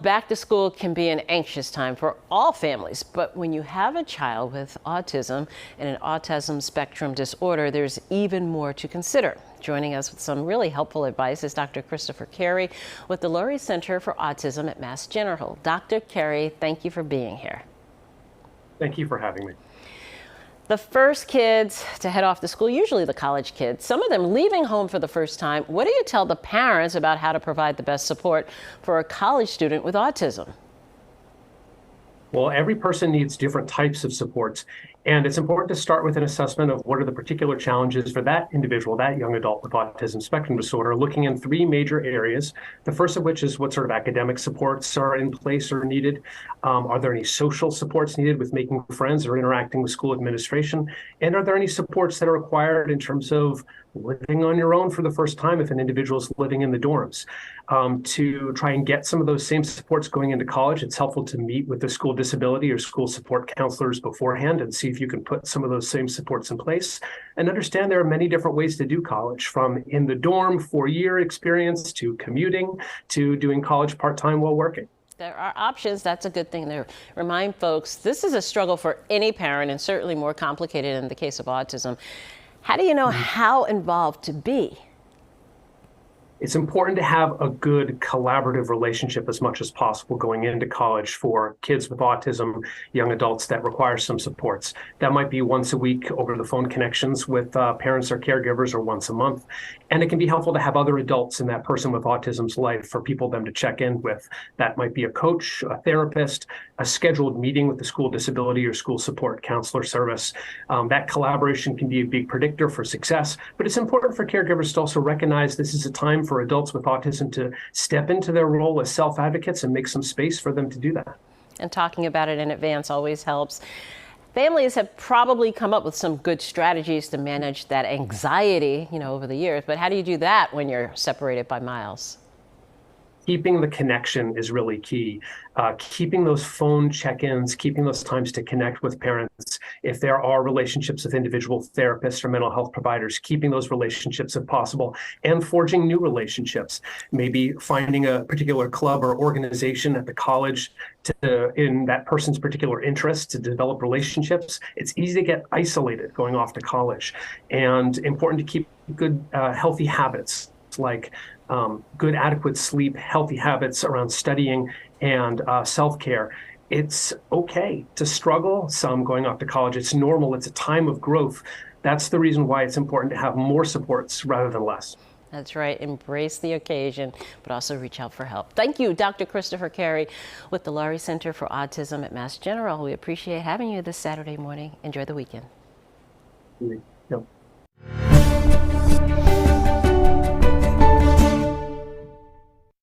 back to school can be an anxious time for all families, but when you have a child with autism and an autism spectrum disorder, there's even more to consider. Joining us with some really helpful advice is Dr. Christopher Carey with the Lurie Center for Autism at Mass General. Dr. Carey, thank you for being here. Thank you for having me. The first kids to head off to school, usually the college kids, some of them leaving home for the first time. What do you tell the parents about how to provide the best support for a college student with autism? Well, every person needs different types of supports, and it's important to start with an assessment of what are the particular challenges for that individual, that young adult with autism spectrum disorder, looking in three major areas. The first of which is what sort of academic supports are in place or needed. Are there any social supports needed with making friends or interacting with school administration? And are there any supports that are required in terms of living on your own for the first time if an individual is living in the dorms? To try and get some of those same supports going into college, it's helpful to meet with the school disability or school support counselors beforehand and see if you can put some of those same supports in place, and understand there are many different ways to do college, from in the dorm 4-year experience to commuting to doing college part-time while working. There are options. That's a good thing to remind folks. This is a struggle for any parent, and certainly more complicated in the case of autism. How do you know how involved to be? It's important to have a good collaborative relationship as much as possible going into college for kids with autism, young adults that require some supports. That might be once a week over the phone connections with parents or caregivers, or once a month. And it can be helpful to have other adults in that person with autism's life for people them to check in with. That might be a coach, a therapist, a scheduled meeting with the school disability or school support counselor service. That collaboration can be a big predictor for success, but it's important for caregivers to also recognize this is a time for adults with autism to step into their role as self-advocates and make some space for them to do that. And talking about it in advance always helps. Families have probably come up with some good strategies to manage that anxiety, over the years, but how do you do that when you're separated by miles? Keeping the connection is really key. Keeping those phone check-ins, keeping those times to connect with parents. If there are relationships with individual therapists or mental health providers, keeping those relationships if possible, and forging new relationships. Maybe finding a particular club or organization at the college in that person's particular interest to develop relationships. It's easy to get isolated going off to college, and important to keep good, healthy habits like good, adequate sleep, healthy habits around studying, and self-care. It's okay to struggle some going off to college. It's normal. It's a time of growth. That's the reason why it's important to have more supports rather than less. That's right. Embrace the occasion, but also reach out for help. Thank you, Dr. Christopher Carey with the Lurie Center for Autism at Mass General. We appreciate having you this Saturday morning. Enjoy the weekend. Yep.